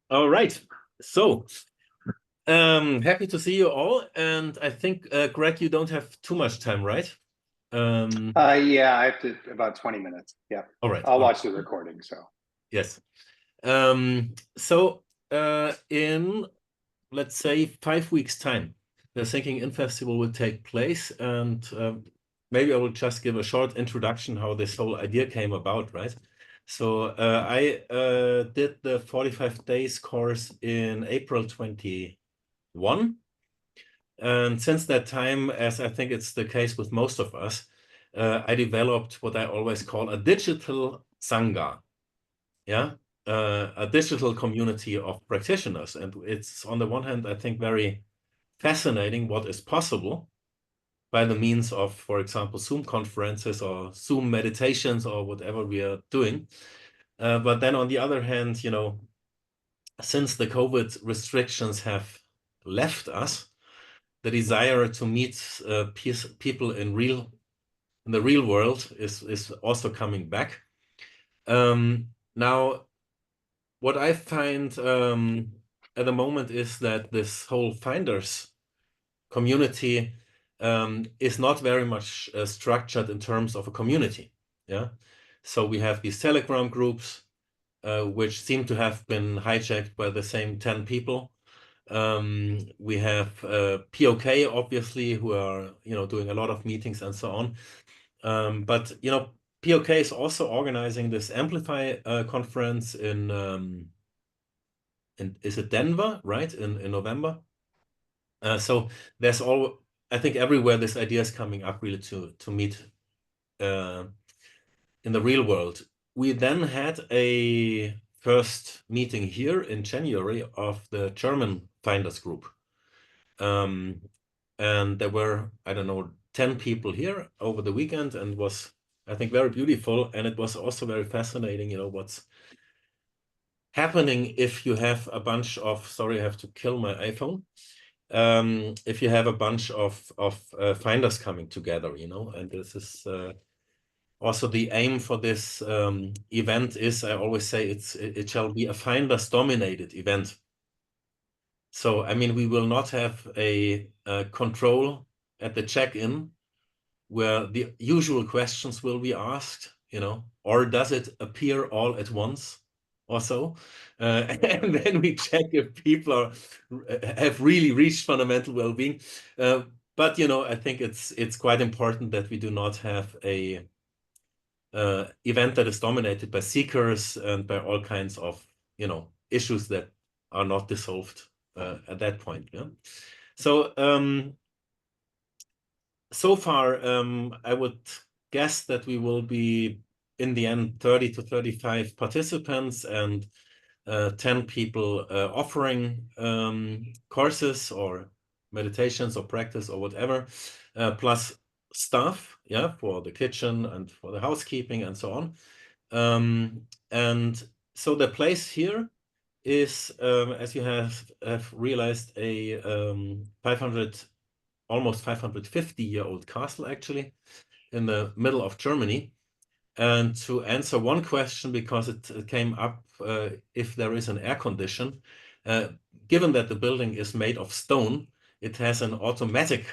All right. So, happy to see you all. And I think, Greg, you don't have too much time, right? Yeah, I have to about 20 minutes. Yeah. All right. I'll All right. watch the recording. So Yes. In, let's say, 5 weeks' time, the Thinking In Festival will take place. And maybe I will just give a short introduction how this whole idea came about, right? So I did the 45 days course in April 21. And since that time, as I think it's the case with most of us, I developed what I always call a digital Sangha, yeah, a digital community of practitioners. And it's on the one hand, I think, very fascinating what is possible by the means of, for example, Zoom conferences or Zoom meditations or whatever we are doing. But then on the other hand, since the COVID restrictions have left us, the desire to meet people in the real world is also coming back. Now, what I find at the moment is that this whole finders community is not very much structured in terms of a community. Yeah, so we have these Telegram groups which seem to have been hijacked by the same 10 people. We have POK, obviously, who are doing a lot of meetings and so on. But POK is also organizing this Amplify conference in is it Denver, right? In November. So there's I think everywhere this idea is coming up really to meet in the real world. We then had a first meeting here in January of the German Finders Group. And there were, I don't know, 10 people here over the weekend, and was, I think, very beautiful. And it was also very fascinating, what's happening if you have a bunch of, sorry, I have to kill my iPhone. If you have a bunch of finders coming together, and this is also the aim for this event is, I always say, it shall be a finders dominated event. So, I mean, we will not have a control at the check-in where the usual questions will be asked, or does it appear all at once or so? And then we check if people have really reached fundamental well-being. But, I think it's quite important that we do not have a event that is dominated by seekers and by all kinds of, issues that are not dissolved at that point. Yeah. So so far, I would guess that we will be in the end 30 to 35 participants and 10 people offering courses or meditations or practice or whatever, plus staff, yeah, for the kitchen and for the housekeeping and so on. And so the place here is, as you have realized, a 500, almost 550-year-old castle, actually, in the middle of Germany. And to answer one question, because it came up, if there is an air condition, given that the building is made of stone, it has an automatic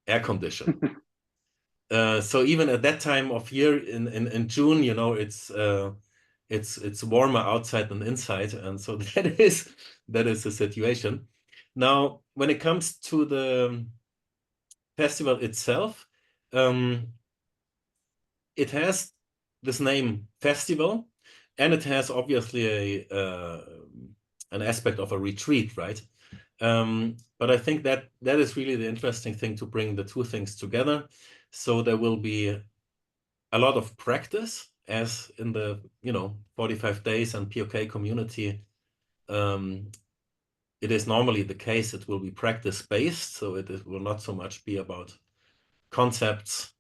air condition. So even at that time of year in June, it's warmer outside than inside, and so that is the situation. Now, when it comes to the festival itself, it has this name festival, and it has obviously an aspect of a retreat, right? But I think that is really the interesting thing, to bring the two things together. So there will be a lot of practice, as in the 45 days and POK community. It is normally the case. It will be practice based, so it will not so much be about concepts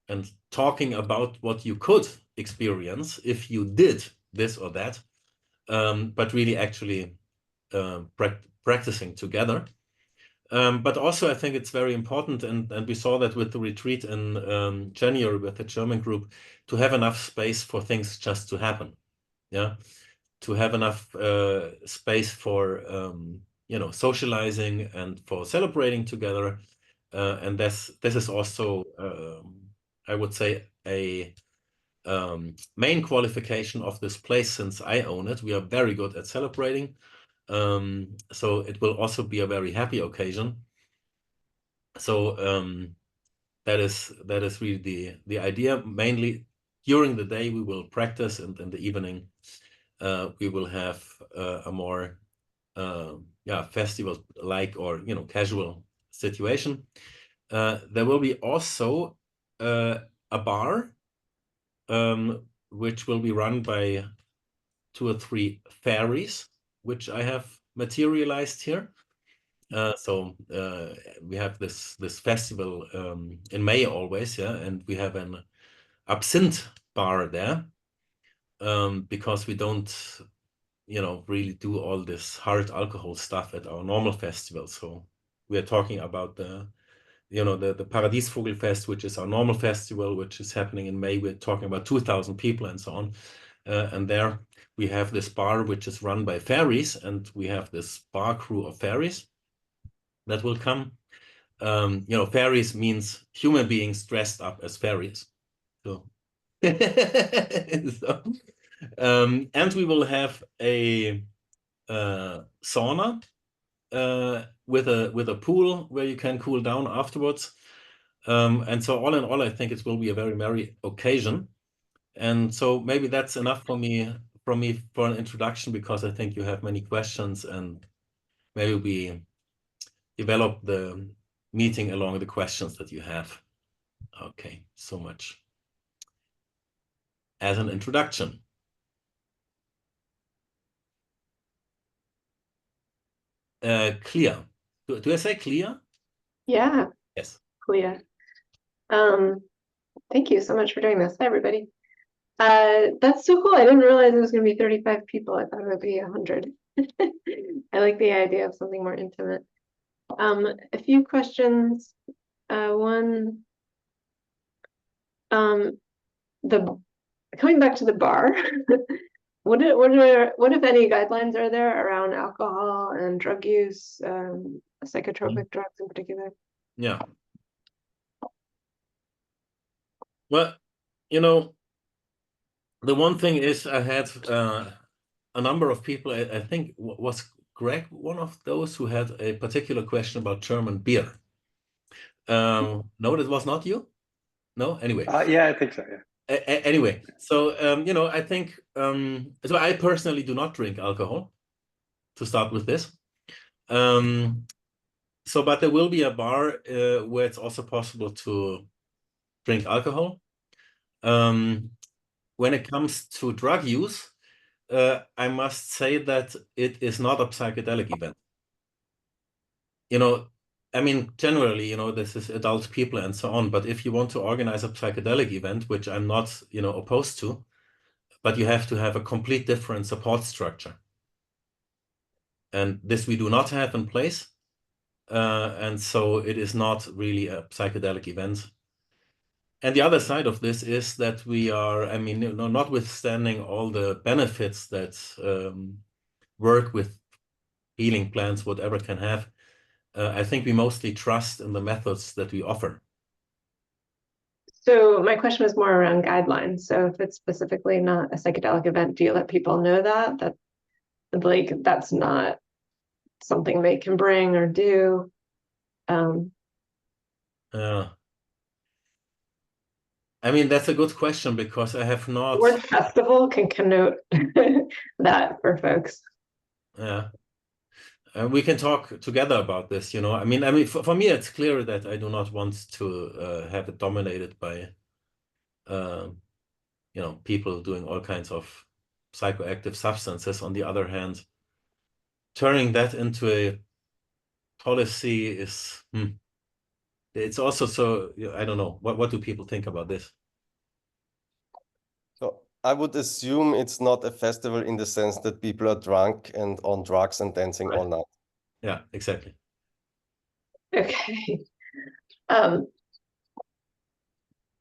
and talking about what you could experience if you did this or that, but really actually practicing together. But also, I think it's very important, and we saw that with the retreat in January with the German group, to have enough space for things just to happen. Yeah. to have enough space for socializing and for celebrating together. And this is also, I would say, a main qualification of this place. Since I own it, we are very good at celebrating. So it will also be a very happy occasion. So that is really the idea. Mainly during the day we will practice, and in the evening we will have a more festival like, or casual situation. There will be also a bar which will be run by 2 or 3 fairies, which I have materialized here. So we have this festival in May always, and we have an absinthe bar there, because we don't really do all this hard alcohol stuff at our normal festival. So we are talking about the Paradiesvogelfest, which is our normal festival, which is happening in May. We're talking about 2,000 people and so on. And there we have this bar, which is run by fairies, and we have this bar crew of fairies that will come. Fairies means human beings dressed up as fairies. So, and we will have a sauna with a pool where you can cool down afterwards. And so all in all, I think it will be a very merry occasion. And so maybe that's enough for me for an introduction, because I think you have many questions, and maybe we develop the meeting along the questions that you have. Okay, so much as an introduction. Clear. Do I say clear? Yeah. Yes. Clear. Thank you so much for doing this. Hi, everybody. That's so cool. I didn't realize it was going to be 35 people. I thought it would be 100. I like the idea of something more intimate. A few questions. One, coming back to the bar, what if any guidelines are there around alcohol and drug use, psychotropic drugs in particular? Yeah. Well, the one thing is, I had a number of people, I think was Greg one of those who had a particular question about German beer. No, that was not you? No? Anyway. Yeah, I think so, yeah. Anyway, so, I think, so I personally do not drink alcohol, to start with this. So, but there will be a bar where it's also possible to drink alcohol. When it comes to drug use, I must say that it is not a psychedelic event. I mean, generally, this is adult people and so on, but if you want to organize a psychedelic event, which I'm not, opposed to, but you have to have a complete different support structure. And this we do not have in place. And so it is not really a psychedelic event. And the other side of this is that we are, I mean, notwithstanding all the benefits that work with healing plants, whatever can have, I think we mostly trust in the methods that we offer. So my question was more around guidelines. So if it's specifically not a psychedelic event, do you let people know that like that's not something they can bring or do? I mean, that's a good question, because I have not. The word festival can connote that for folks. Yeah. We can talk together about this, I mean, for me, it's clear that I do not want to have it dominated by, people doing all kinds of psychoactive substances. On the other hand, turning that into a policy is, it's also so, I don't know. What do people think about this? So I would assume it's not a festival in the sense that people are drunk and on drugs and dancing all night. Yeah, exactly. Okay. All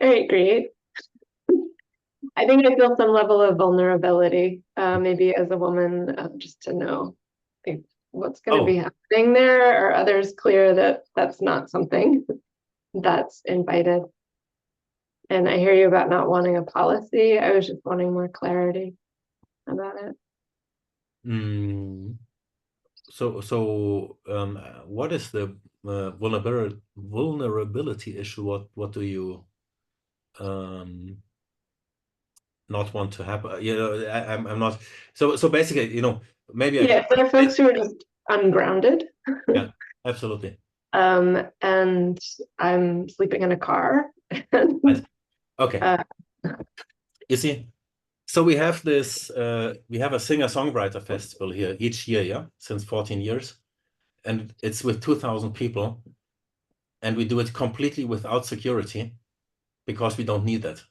right, great. I think I feel some level of vulnerability, maybe as a woman, just to know like, what's going to be happening there. Or others clear that that's not something that's invited. And I hear you about not wanting a policy. I was just wanting more clarity about it. What is the vulnerability issue? What do you not want to happen? You know, I'm not. So basically, you know, maybe there are folks who are just ungrounded. Yeah, absolutely. And I'm sleeping in a car. Okay. You see, so we have this. We have a singer-songwriter festival here each year, yeah, since 14 years, and it's with 2,000 people, and we do it completely without security because we don't need that.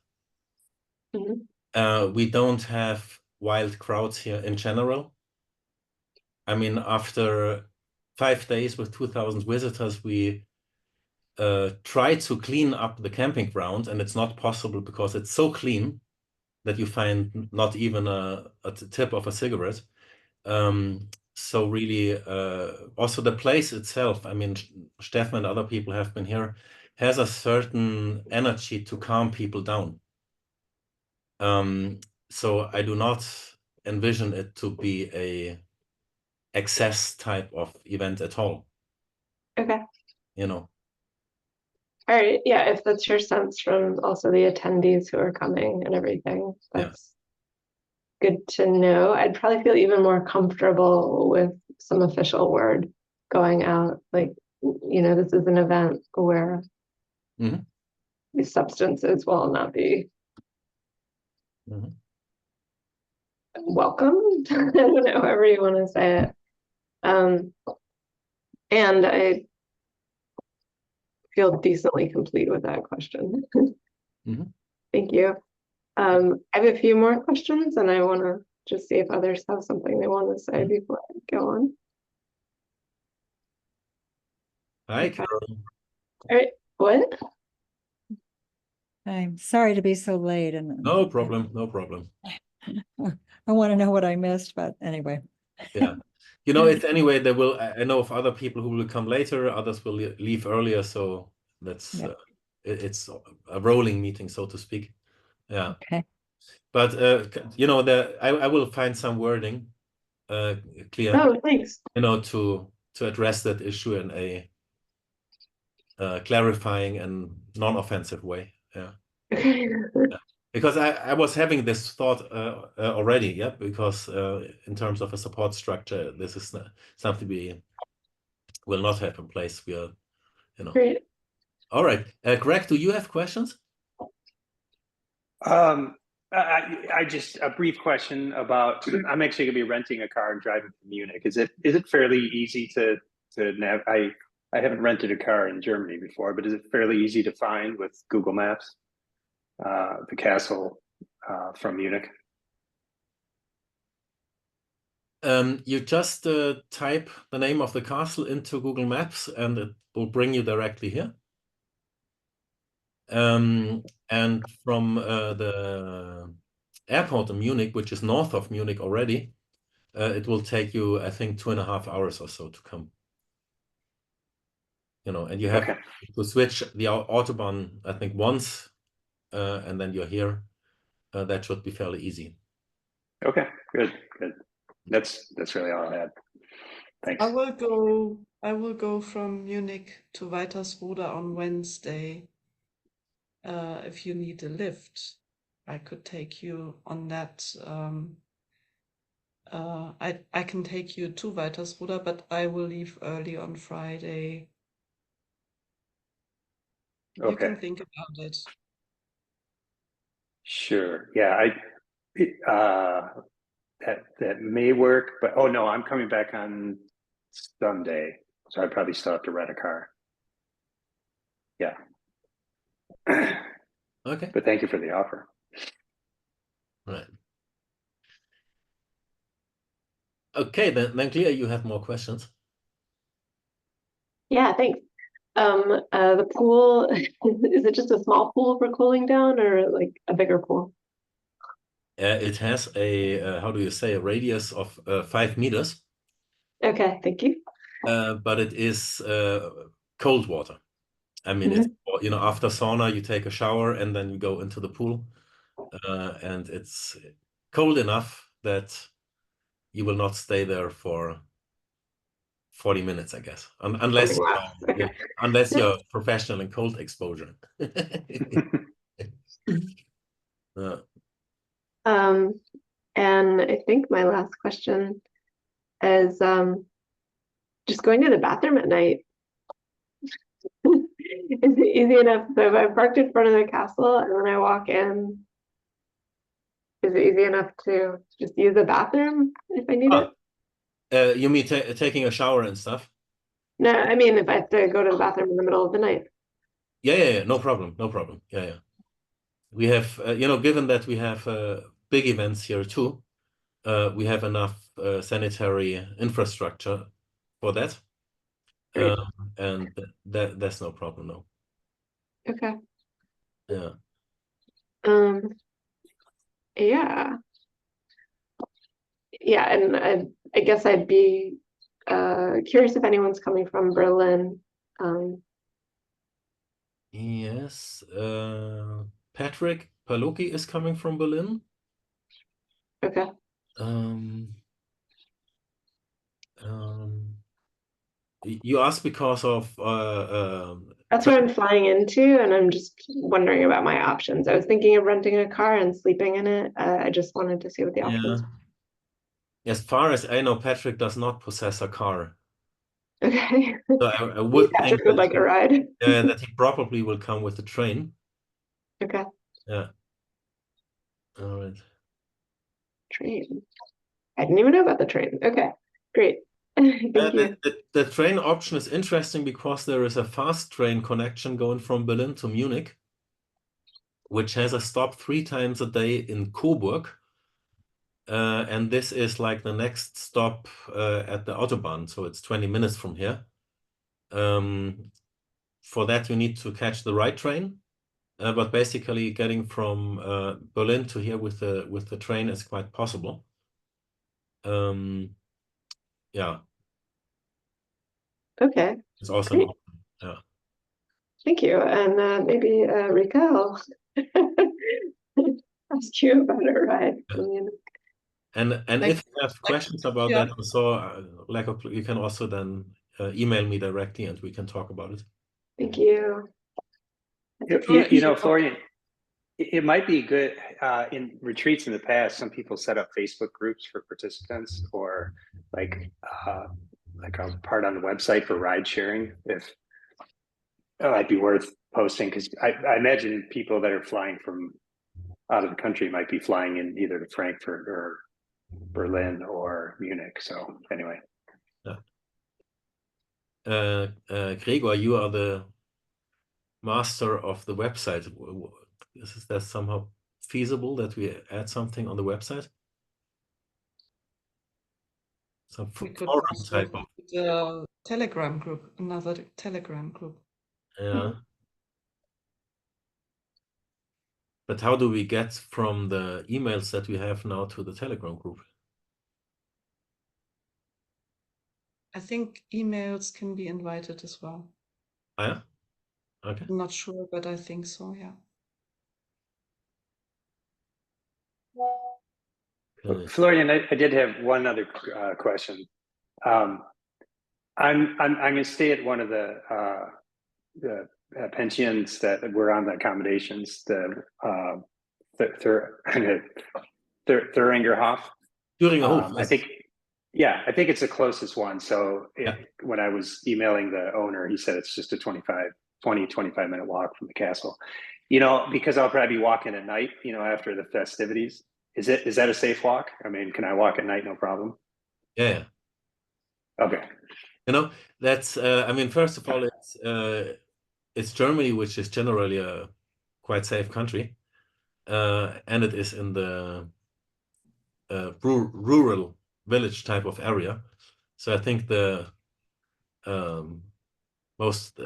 We don't have wild crowds here in general. I mean, after 5 days with 2,000 visitors, we try to clean up the camping ground, and it's not possible because it's so clean that you find not even a tip of a cigarette. So really, also the place itself, I mean, Stefan and other people have been here, has a certain energy to calm people down. So I do not envision it to be a excess type of event at all. Okay. You know. All right. Yeah, if that's your sense from also the attendees who are coming and everything, that's good to know. I'd probably feel even more comfortable with some official word going out. Like, you know, this is an event where these substances will not be welcomed. I don't know, however you want to say it. And I feel decently complete with that question. Thank you. I have a few more questions, and I want to just see if others have something they want to say before I go on. Hi, Carol. All right. What? I'm sorry to be so late. And no problem. No problem. I want to know what I missed, but anyway. Yeah. You know, it's anyway, there will, I know of other people who will come later, others will leave earlier. So that's, it's a rolling meeting, so to speak. Yeah. Okay. But, you know, I will find some wording clear. Oh, thanks. You know, to address that issue in a clarifying and non-offensive way. Yeah. Yeah. Because I was having this thought already, yeah, because in terms of a support structure, this is something we will not have in place. We are, you know. Great. All right. Greg, do you have questions? I just a brief question about. I'm actually going to be renting a car and driving to Munich. Is it fairly easy to nav? I haven't rented a car in Germany before, but is it fairly easy to find with Google Maps? The castle from Munich. You just type the name of the castle into Google Maps, and it will bring you directly here. And from the airport in Munich, which is north of Munich already, it will take you, I think, 2.5 hours or so to come. You know, and you have to switch the Autobahn, I think, once, and then you're here. That should be fairly easy. Okay, good. That's really all I had. Thanks. I will go from Munich to Weitersroda on Wednesday. If you need a lift, I could take you on that. I can take you to Weitersroda, but I will leave early on Friday. Okay. You can think about it. Sure. Yeah, that may work, but oh no, I'm coming back on Sunday, so I probably still have to rent a car. Yeah. Okay. But thank you for the offer. Right. Okay, then Clea, you have more questions. Yeah, thanks. The pool, is it just a small pool for cooling down or like a bigger pool? It has a how do you say, a radius of 5 meters, Okay, thank you. but it is cold water. I mean, it's, you know, after sauna, you take a shower and then you go into the pool, and it's cold enough that you will not stay there for 40 minutes, I guess, unless Something you less. know, Okay. unless you're professional in cold exposure. Uh, And I think my last question is just going to the bathroom at night. Is it easy enough? So if I parked in front of the castle and then I walk in, is it easy enough to just use the bathroom if I need Ah. it? You mean taking a shower and stuff? No, I mean if I have to go to the bathroom in the middle of the night. Yeah, no problem, no problem. Yeah. We have, you know, given that we have big events here too, we have enough sanitary infrastructure for that. Great. And that's no problem, no. Okay. Yeah. Um, yeah. Yeah, and I guess I'd be curious if anyone's coming from Berlin. Yes. Patrick Paloki is coming from Berlin. Okay. You asked because of That's where I'm flying into, and I'm just wondering about my options. I was thinking of renting a car and sleeping in it. I just wanted to see what the options. As far as I know, Patrick does not possess a car. Okay. So I would think Patrick would like a ride. that he probably will come with the train. Okay. Yeah. All right. Train. I didn't even know about the train. Okay. Great. Thank you. The train option is interesting because there is a fast train connection going from Berlin to Munich, which has a stop 3 times a day in Coburg. And this is like the next stop at the Autobahn, so it's 20 minutes from here. For that, you need to catch the right train, but basically getting from Berlin to here with the train is quite possible. Yeah, Okay. it's also an Great. option. Yeah. Thank you. And maybe Rika, I'll ask you about a ride. And Like- if you have questions about yeah. that also, you can also then email me directly and we can talk about it. Thank you. You know, Florian, it might be good in retreats in the past. Some people set up Facebook groups for participants, or like a part on the website for ride sharing. If it might be worth posting, because I imagine people that are flying from out of the country might be flying in either to Frankfurt or Berlin or Munich. So anyway. Gregor, you are the master of the website. Is that somehow feasible that we add something on the website? Some We could forum also type of. the Telegram group, another Telegram group. Yeah. But how do we get from the emails that we have now to the Telegram group? I think emails can be invited as well. Ah, yeah? Okay. I'm not sure, but I think so, yeah. Okay. Florian, I did have one other question. I'm going to stay at one of the pensions that were on the accommodations, the Thuringerhof. Thüringer Hof, I think it's the closest one. So when I was emailing the owner, he said it's just a 25 minute walk from the castle. You know, because I'll probably be walking at night, you know, after the festivities. Is that a safe walk? I mean, can I walk at night? No problem. Yeah. Okay. You know, that's I mean, first of all, it's Germany, which is generally a quite safe country, and it is in the rural village type of area. So I think the most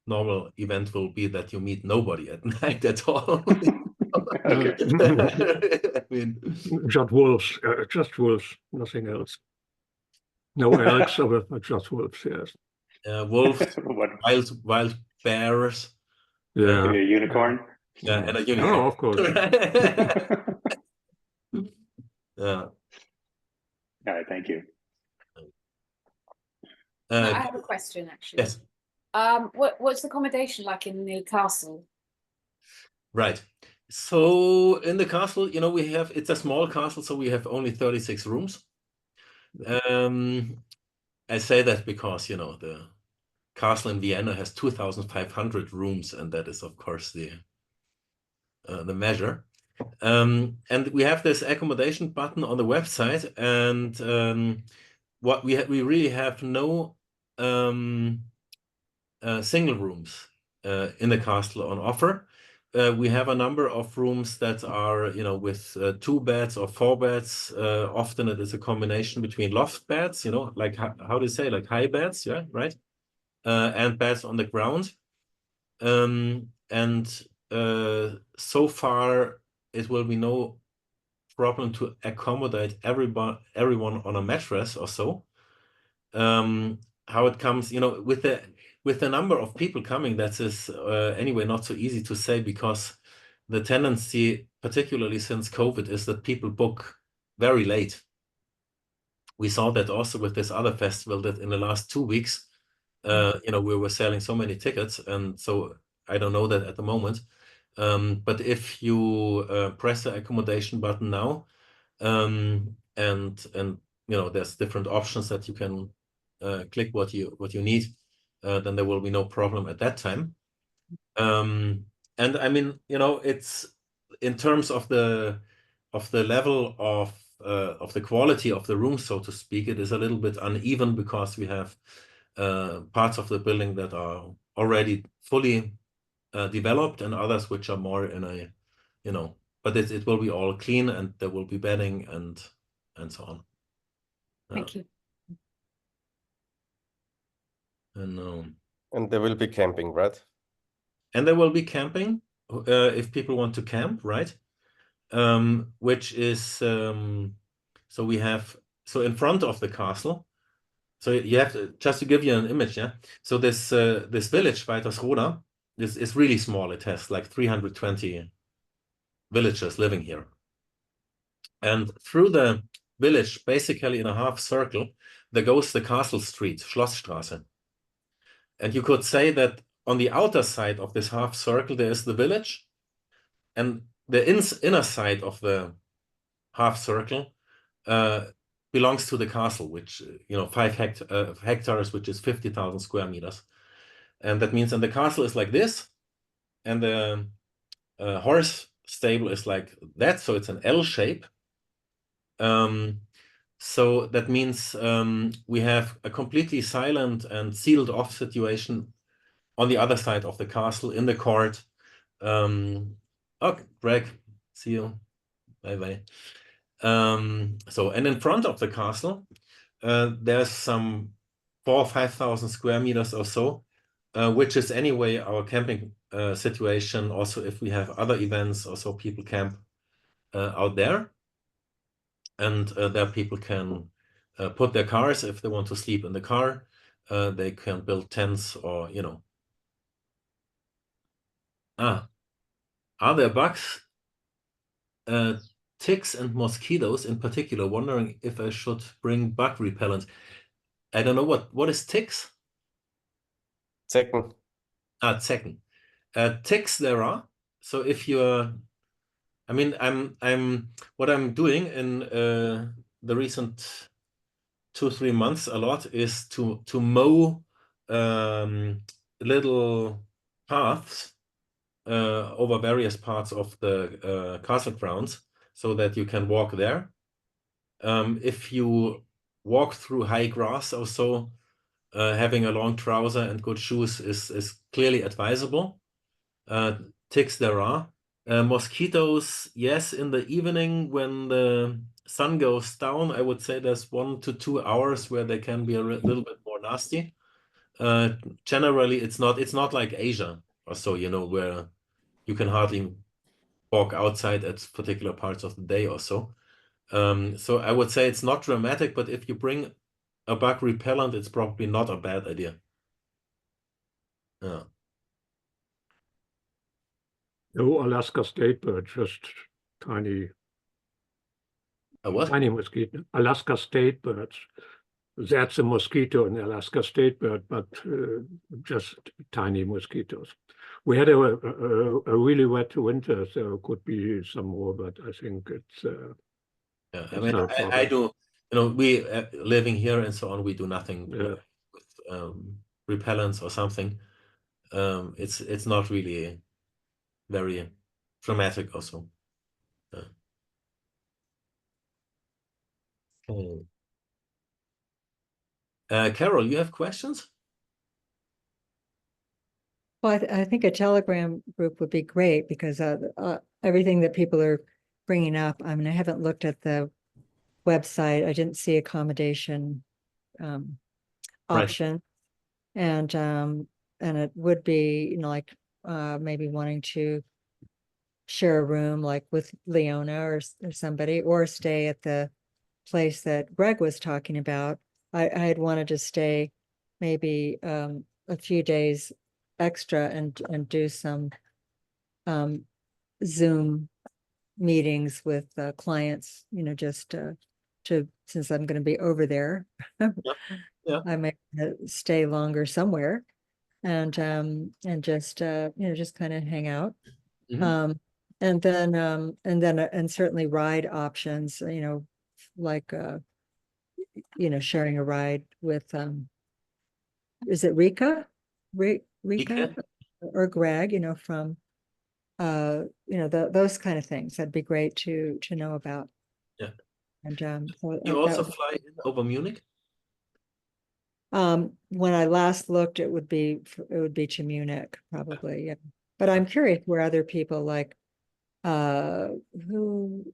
normal event will be that you meet nobody at night at all. Okay. I mean, Just wolves, nothing else. No elks, but just wolves, yes. wolves, What, wild bears, Yeah. maybe a unicorn? and a Oh, unicorn. of course. Yeah. All right, thank you. I have a question actually. Yes. What's the accommodation like in the castle? Right. So in the castle, you know, it's a small castle, so we have only 36 rooms. I say that because, you know, the castle in Vienna has 2,500 rooms, and that is, of course, the measure. And we have this accommodation button on the website, and what we really have no single rooms in the castle on offer. We have a number of rooms that are, you know, with 2 beds or 4 beds. Often it is a combination between loft beds, you know, like how do you say, like high beds, yeah, right? And beds on the ground. So far, it will be no problem to accommodate everyone on a mattress or so. How it comes, you know, with the number of people coming, that is anyway not so easy to say, because the tendency, particularly since COVID, is that people book very late. We saw that also with this other festival, that in the last 2 weeks, you know, we were selling so many tickets, and so I don't know that at the moment. But if you press the accommodation button now, and you know, there's different options that you can click what you need, then there will be no problem at that time. And I mean, you know, it's in terms of the level of the quality of the room, so to speak, it is a little bit uneven, because we have parts of the building that are already fully developed, and others which are more in a, you know, but it will be all clean, and there will be bedding and so on. Thank you. And there will be camping, right? And there will be camping if people want to camp, right? Which is so we have, so in front of the castle. So you have to, just to give you an image, yeah. So this village, Weitersroda, is really small. It has like 320 villagers living here. And through the village, basically in a half circle, there goes the castle street, Schlossstraße. And you could say that on the outer side of this half circle, there is the village, and the inner side of the half circle belongs to the castle, which, you know, 5 hectares, which is 50,000 square meters. And that means, and the castle is like this, and the horse stable is like that, so it's an L shape. So that means we have a completely silent and sealed off situation on the other side of the castle, in the court. Oh, Greg, see you. Bye-bye. So, and in front of the castle, there's some 4,000 or 5,000 square meters or so, which is anyway our camping situation. Also, if we have other events, also people camp out there. And there people can put their cars, if they want to sleep in the car. They can build tents, or, you know. Are there bugs, ticks and mosquitoes in particular? Wondering if I should bring bug repellent. I don't know what is ticks? Zecken. Zecken. Ticks there are. So if you're, I mean, what I'm doing in the recent 2-3 months a lot is to mow little paths over various parts of the castle grounds, so that you can walk there. If you walk through high grass or so, having a long trouser and good shoes is clearly advisable. Ticks there are. Mosquitoes, yes, in the evening when the sun goes down, I would say there's 1 to 2 hours where they can be a little bit more nasty. Generally, it's not like Asia or so, you know, where you can hardly walk outside at particular parts of the day or so. So I would say it's not dramatic, but if you bring a bug repellent, it's probably not a bad idea. Yeah. No Alaska state bird, just tiny, A what? tiny mosquito. Alaska state birds. That's a mosquito, an Alaska state bird, but just tiny mosquitoes. We had a really wet winter, so could be some more, but I think it's Yeah, I it's mean, not a I problem. do, you know, we living here and so on, we do nothing Yeah. with repellents or something. It's not really very dramatic also. Yeah. Okay. Carol, you have questions? Well, I think a Telegram group would be great because everything that people are bringing up, I mean, I haven't looked at the website. I didn't see accommodation Right. option. And it would be, you know, like maybe wanting to share a room like with Leona or somebody, or stay at the place that Greg was talking about. I had wanted to stay maybe a few days extra and do some Zoom meetings with clients, you know, just since I'm going to be over there. Yeah. I may stay longer somewhere and just you know, just kind of hang out. Mhm. And certainly ride options, you know, like you know, sharing a ride with is it Rika? Rika Rika? or Greg, you know, from you know, those kind of things. That'd be great to know about. Yeah. And so You that also would, fly in over Munich? when I last looked, it would be to Munich, probably, yeah. But I'm curious where other people like who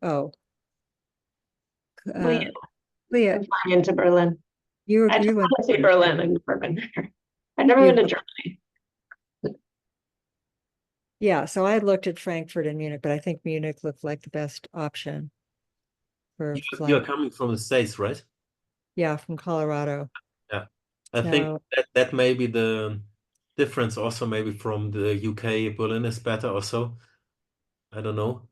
Leah, Leah, I'm flying into Berlin. you I just went want to say Berlin. I've never been there. I've never been to Germany. Yeah, so I looked at Frankfurt and Munich, but I think Munich looked like the best option for You're flight. coming from the States, right? Yeah, from Colorado. Yeah. I think So that may be the difference also maybe from the UK. Berlin is better also. I don't know.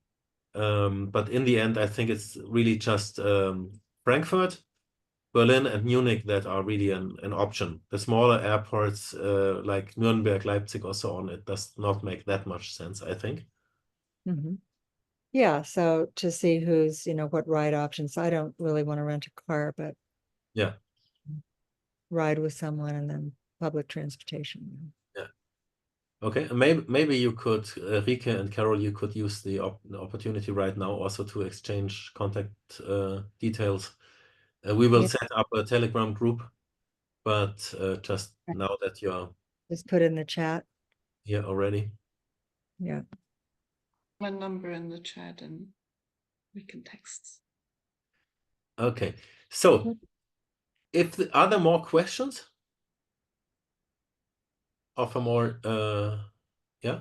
But in the end, I think it's really just Frankfurt, Berlin, and Munich that are really an option. The smaller airports like Nuremberg, Leipzig, or so on, it does not make that much sense, I think. mhm. Yeah, so to see who's, you know, what ride options. I don't really want to rent a car, but Yeah. ride with someone and then public transportation. Yeah. Okay. And maybe you could, Rike and Carol, you could use the opportunity right now also to exchange contact details. We will Yeah. set up a Telegram group, but just now that you're Just put in the chat. here already. Yeah. My number in the chat and we can text. Okay. So are there more questions? Of a more yeah.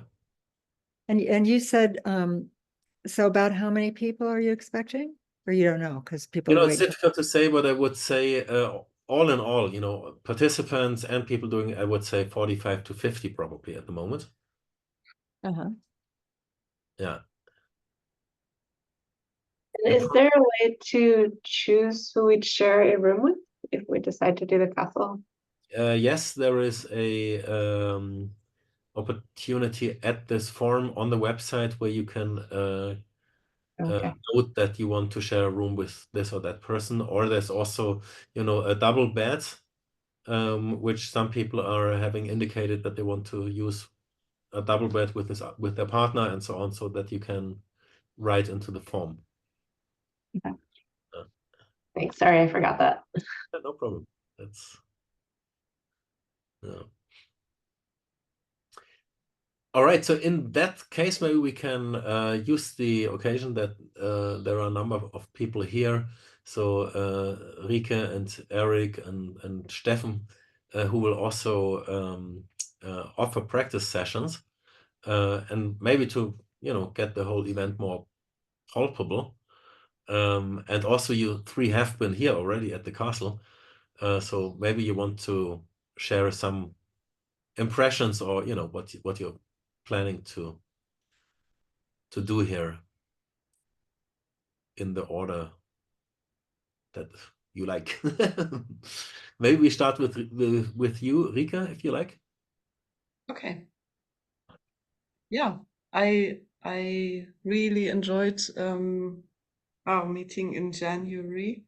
And you said so about how many people are you expecting? Or you don't know because people You know, it's wait. difficult to say, but I would say all in all, you know, participants and people doing, I would say 45 to 50 probably at the moment. Uh-huh. Yeah. And is there a way to choose who we'd share a room with if we decide to do the castle? Yes, there is a opportunity at this form on the website where you can Okay. note that you want to share a room with this or that person, or there's also, you know, a double bed, which some people are having indicated that they want to use a double bed with their partner and so on, so that you can write into the form. Okay. Thanks. Sorry, I forgot that. Yeah, no problem. That's yeah. All right, so in that case, maybe we can use the occasion that there are a number of people here. So Rike and Eric and Steffen, who will also offer practice sessions, and maybe to, you know, get the whole event more palpable. And also you three have been here already at the castle, so maybe you want to share some impressions, or, you know, what you're planning to do here in the order that you like. Maybe we start with you, Rika, if you like. Okay. Yeah, I really enjoyed our meeting in January.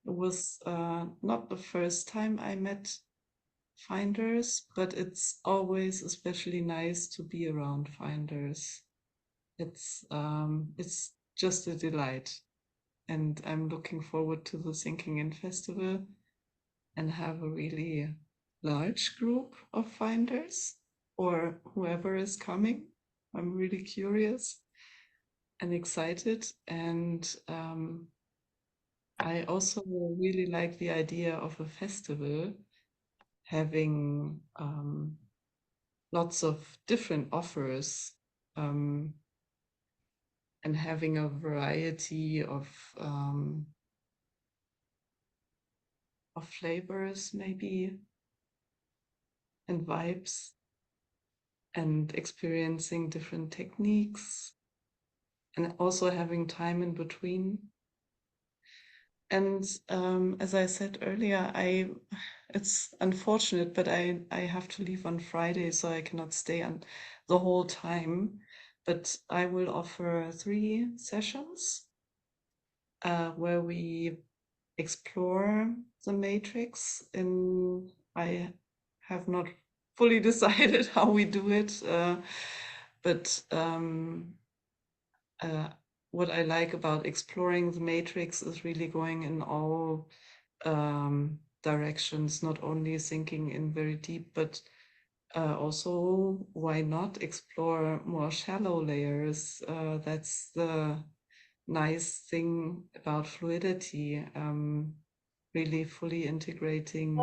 It was not the first time I met finders, but it's always especially nice to be around finders. It's just a delight, and I'm looking forward to the Sinking In Festival and have a really large group of finders or whoever is coming. I'm really curious and excited, and I also really like the idea of a festival having lots of different offers, and having a variety of flavors maybe, and vibes, and experiencing different techniques, and also having time in between. And as I said earlier, it's unfortunate, but I have to leave on Friday, so I cannot stay on the whole time. But I will offer 3 sessions where we explore the matrix. I have not fully decided how we do it, but what I like about exploring the matrix is really going in all directions, not only sinking in very deep, but also, why not explore more shallow layers? That's the nice thing about fluidity, really fully integrating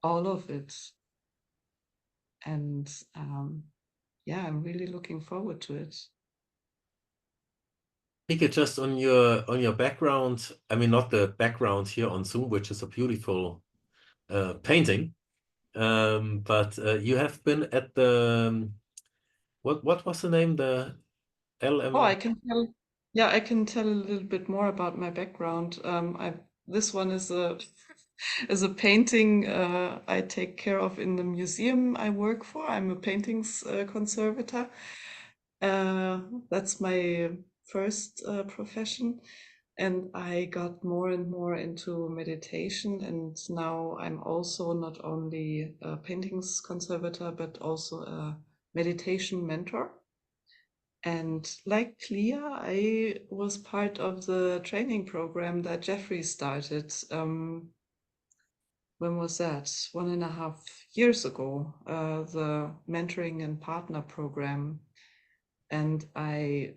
all of it. And yeah, I'm really looking forward to it. Rika, just on your background, I mean, not the background here on Zoom, which is a beautiful painting, but you have been at the what was the name, the LM? Oh, I can tell. Yeah, I can tell a little bit more about my background. This one is a is a painting I take care of in the museum I work for. I'm a paintings conservator. That's my first profession, and I got more and more into meditation, and now I'm also not only a paintings conservator but also a meditation mentor. And like Clea, I was part of the training program that Jeffrey started. When was that? 1.5 years ago, the mentoring and partner program. And I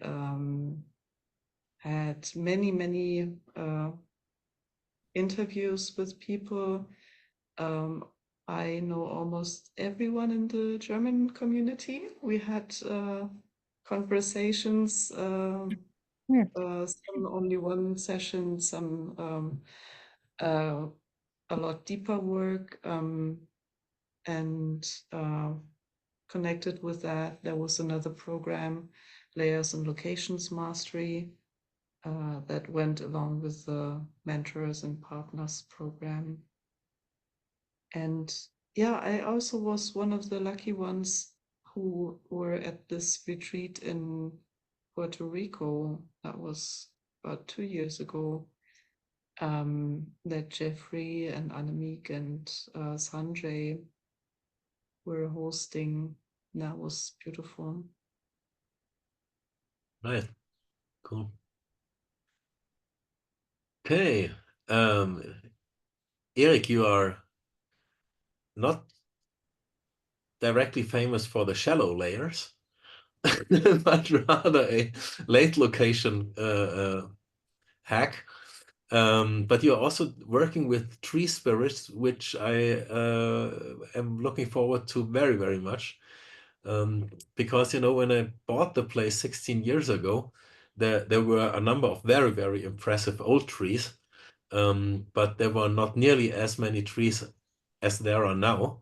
had many interviews with people. I know almost everyone in the German community. We had conversations, some only one session, some a lot deeper work, and connected with that, there was another program, Layers and Locations Mastery, that went along with the Mentors and Partners program. And yeah, I also was one of the lucky ones who were at this retreat in Puerto Rico. That was about 2 years ago, that Jeffrey and Annemiek and Sanjay were hosting. That was beautiful. Right, cool. Okay, Eric, you are not directly famous for the shallow layers, but rather a late location hack. But you're also working with tree spirits, which I am looking forward to very, very much. Because, you know, when I bought the place 16 years ago, there were a number of very, very impressive old trees, but there were not nearly as many trees as there are now,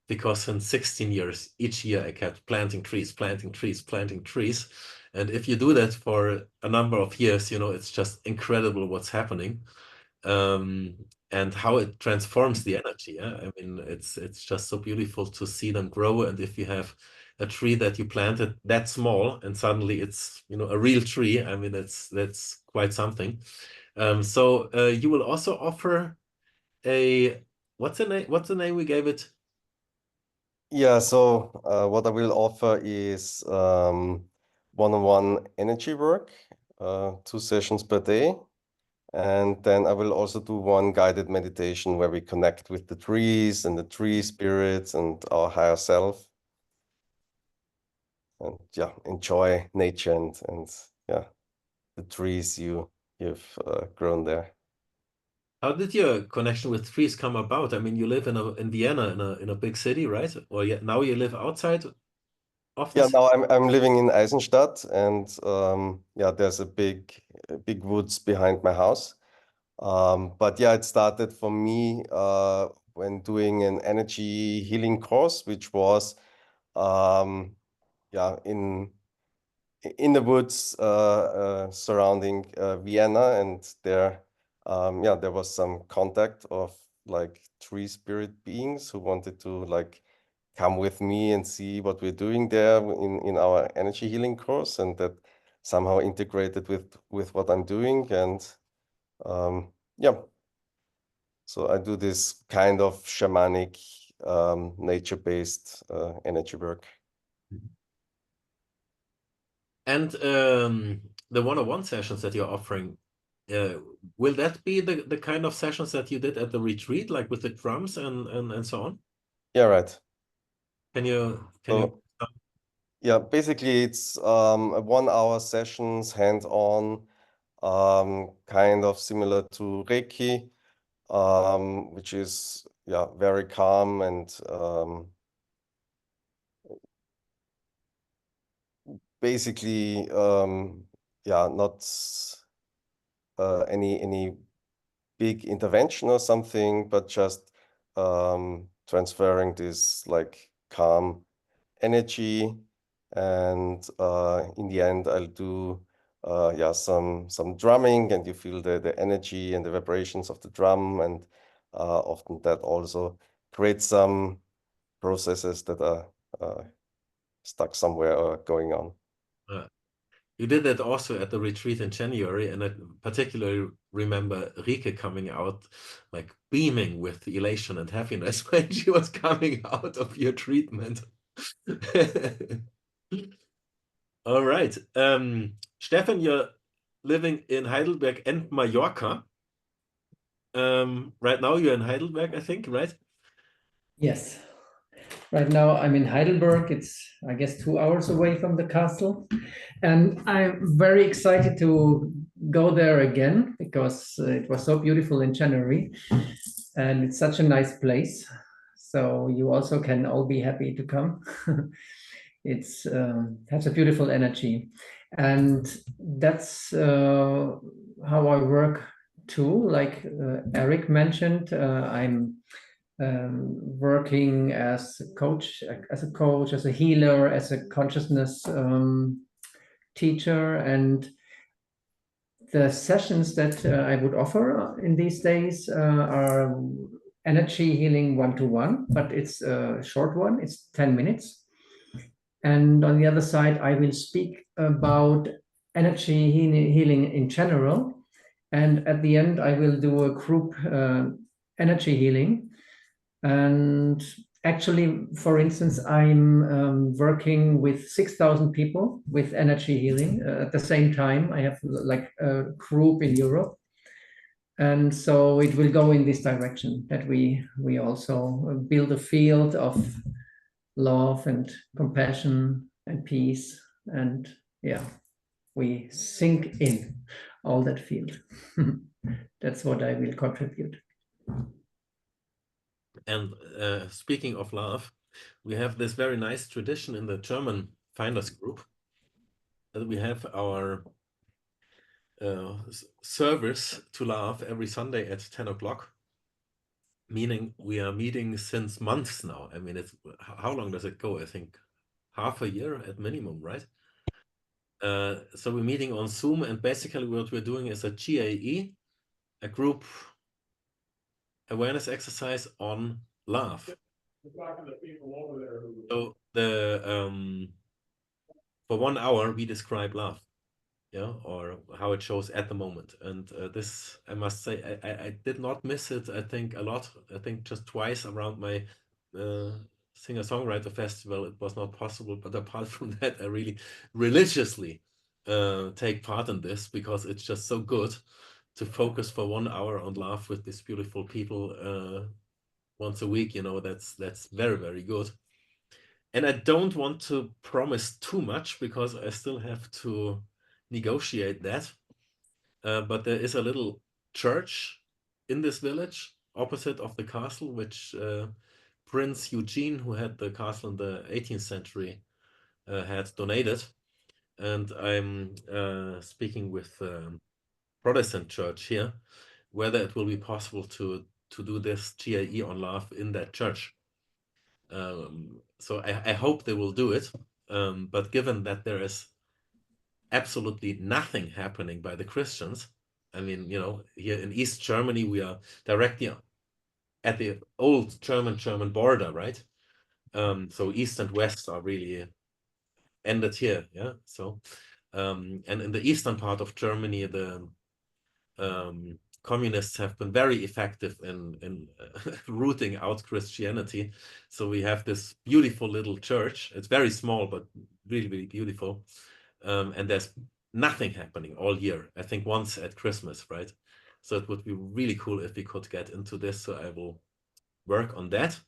because in 16 years, each year I kept planting trees, planting trees, planting trees. And if you do that for a number of years, you know, it's just incredible what's happening. And how it transforms the energy. Yeah? I mean, it's just so beautiful to see them grow. And if you have a tree that you planted that small and suddenly it's, you know, a real tree, I mean, that's quite something. So you will also offer a, what's the name we gave it? Yeah, so what I will offer is one-on-one energy work, 2 sessions per day. And then I will also do one guided meditation where we connect with the trees and the tree spirits and our higher self. And yeah, enjoy nature and yeah, the trees you've grown there. How did your connection with trees come about? I mean, you live in Vienna in a big city, right? Or now you live outside of Yeah, this? now I'm living in Eisenstadt, and yeah, there's a big woods behind my house. But yeah, it started for me when doing an energy healing course, which was yeah in the woods surrounding Vienna, and there yeah there was some contact of like tree spirit beings who wanted to like come with me and see what we're doing there in our energy healing course, and that somehow integrated with what I'm doing. And yeah, so I do this kind of shamanic nature-based energy work. And the one-on-one sessions that you're offering, will that be the kind of sessions that you did at the retreat, like with the drums and so on? Yeah, right. Can you So yeah, basically it's a 1-hour sessions, hands-on, kind of similar to Reiki, which is yeah very calm and basically yeah not any big intervention or something, but just transferring this like calm energy. And in the end, I'll do yeah some drumming, and you feel the energy and the vibrations of the drum, and often that also creates some processes that are stuck somewhere or going on. You did that also at the retreat in January, and I particularly remember Rike coming out like beaming with elation and happiness when she was coming out of your treatment. All right. Stefan, you're living in Heidelberg and Mallorca. Right now you're in Heidelberg, I think, right? Yes. Right now I'm in Heidelberg. It's, I guess, 2 hours away from the castle. And I'm very excited to go there again because it was so beautiful in January. And it's such a nice place. So you also can all be happy to come. It's has a beautiful energy. And that's how I work too. Like Eric mentioned, I'm working as a coach, as a healer, as a consciousness teacher. And the sessions that I would offer in these days are energy healing 1-to-1, but it's a short one, it's 10 minutes. And on the other side, I will speak about energy healing in general. And at the end, I will do a group energy healing. And actually, for instance, I'm working with 6,000 people with energy healing at the same time. I have like a group in Europe. And so it will go in this direction, that we also build a field of love and compassion and peace. And yeah, we sink in all that field. that's what I will contribute. And speaking of laugh, we have this very nice tradition in the German Finders group that we have our service to laugh every Sunday at 10 o'clock. Meaning we are meeting since months now. I mean, it's how long does it go? I think half a year at minimum, right? So we're meeting on Zoom, and basically what we're doing is a GAE, a group awareness exercise on laugh. So for 1 hour we describe laugh, yeah, or how it shows at the moment. And this, I must say, I did not miss it. I think a lot. I think just twice around my singer-songwriter festival it was not possible. But apart from that, I really religiously take part in this because it's just so good to focus for 1 hour on laugh with these beautiful people once a week. You know, that's very, very good. And I don't want to promise too much because I still have to negotiate that. But there is a little church in this village opposite of the castle, which Prince Eugene, who had the castle in the 18th century, had donated. And I'm speaking with Protestant church here, whether it will be possible to do this GAE on laugh in that church. So I hope they will do it. But given that there is absolutely nothing happening by the Christians, I mean, you know, here in East Germany, we are directly at the old German border, right? So East and West are really ended here, yeah. So, and in the eastern part of Germany, the communists have been very effective in rooting out Christianity. So we have this beautiful little church. It's very small, but really, really beautiful. And there's nothing happening all year. I think once at Christmas, right? So it would be really cool if we could get into this. So I will work on that.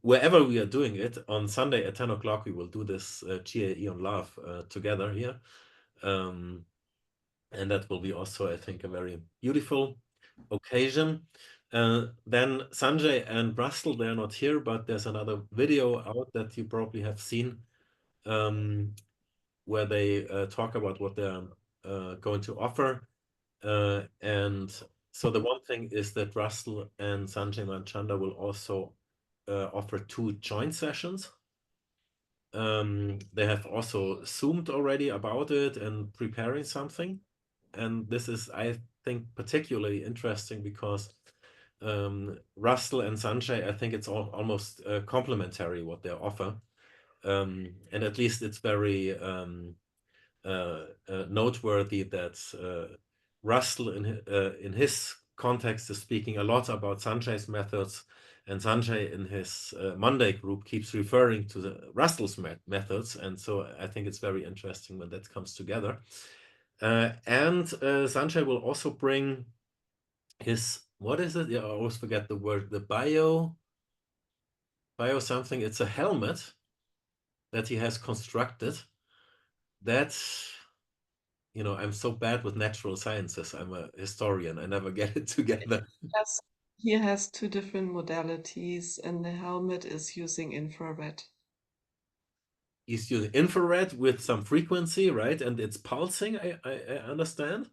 Wherever we are doing it, on Sunday at 10 o'clock, we will do this GAE on Love together here. And that will be also, I think, a very beautiful occasion. Then Sanjay and Russell, they're not here, but there's another video out that you probably have seen where they talk about what they're going to offer. And so the one thing is that Russell and Sanjay Manchanda will also offer 2 joint sessions. They have also Zoomed already about it and preparing something. And this is, I think, particularly interesting because Russell and Sanjay, I think it's almost complementary what they offer. And at least it's very noteworthy that Russell in his context is speaking a lot about Sanjay's methods, and Sanjay in his Monday group keeps referring to the Russell's methods. And so I think it's very interesting when that comes together. And Sanjay will also bring his, what is it? Yeah, I always forget the word, the bio something. It's a helmet that he has constructed that, you know, I'm so bad with natural sciences. I'm a historian. I never get it together. Yes, he has 2 different modalities, and the helmet is using infrared. He's using infrared with some frequency, right? And it's pulsing, I understand.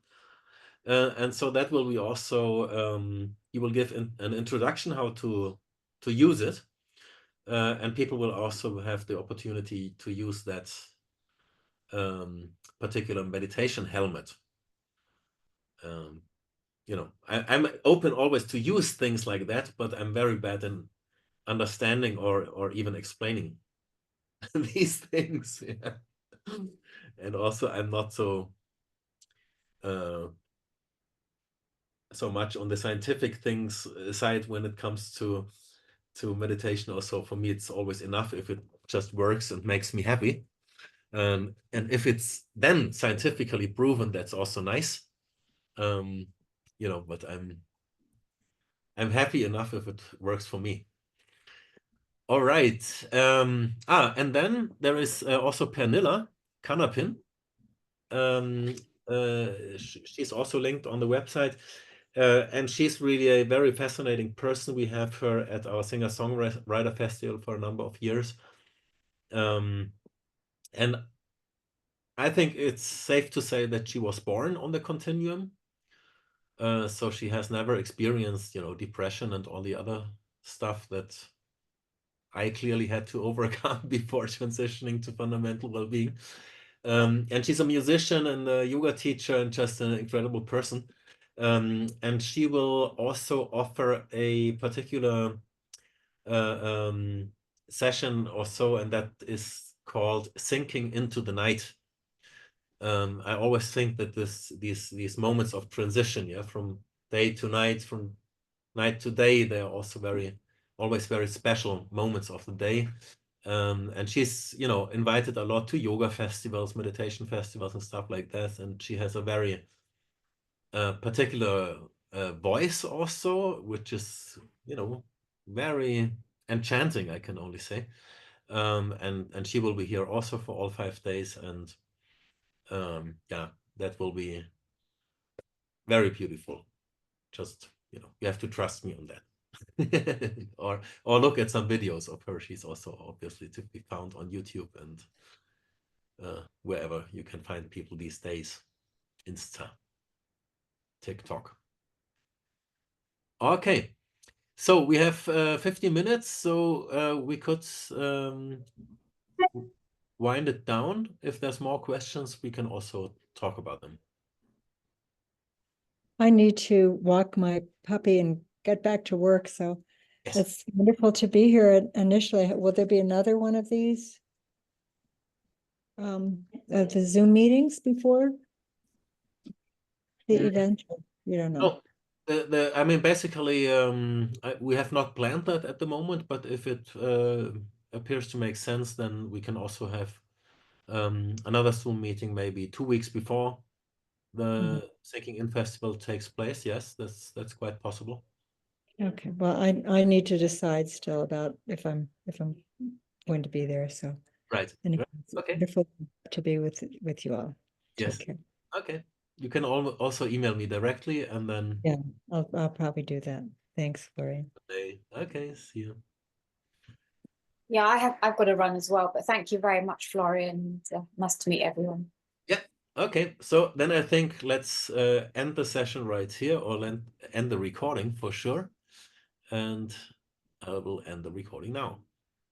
And so that will be also, he will give an introduction how to use it. And people will also have the opportunity to use that particular meditation helmet. You know, I'm open always to use things like that, but I'm very bad in understanding or even explaining these things. Yeah. And also I'm not so much on the scientific things side when it comes to meditation. Also for me it's always enough if it just works and makes me happy, and if it's then scientifically proven, that's also nice. You know, but I'm happy enough if it works for me. All right. And then there is also Pernilla Kanapin. She's also linked on the website. And she's really a very fascinating person. We have her at our singer-songwriter festival for a number of years. And I think it's safe to say that she was born on the continuum. So she has never experienced, depression and all the other stuff that I clearly had to overcome before transitioning to fundamental well-being. And she's a musician and a yoga teacher and just an incredible person. And she will also offer a particular session or so, and that is called Sinking into the Night. I always think that these moments of transition, from day to night, from night to day, they're also always very special moments of the day. And she's, invited a lot to yoga festivals, meditation festivals and stuff like that. And she has a very particular voice also, which is, very enchanting, I can only say. And she will be here also for all 5 days. And yeah, that will be very beautiful. Just, you have to trust me on that. or look at some videos of her. She's also obviously to be found on YouTube and wherever you can find people these days. Insta, TikTok. Okay, so we have 50 minutes, so we could wind it down. If there's more questions, we can also talk about them. I need to walk my puppy and get back to work, so Yes. it's wonderful to be here initially. Will there be another one of these? The Zoom meetings before the event? You don't know. No, I mean, basically, we have not planned that at the moment, but if it appears to make sense, then we can also have another Zoom meeting maybe 2 weeks before the Sinking In Festival takes place. Yes, that's quite possible. Okay, well, I need to decide still about if I'm going to be there, so. Right. Anyway, it's Okay. wonderful to be with you all. Yes. Take care. Okay. You can also email me directly, and then. Yeah, I'll probably do that. Thanks, Florian. Okay. See you. Yeah, I've got to run as well, but thank you very much, Florian. Nice to meet everyone. Yeah. Okay. So then I think let's end the session right here, or end the recording for sure. And I will end the recording now.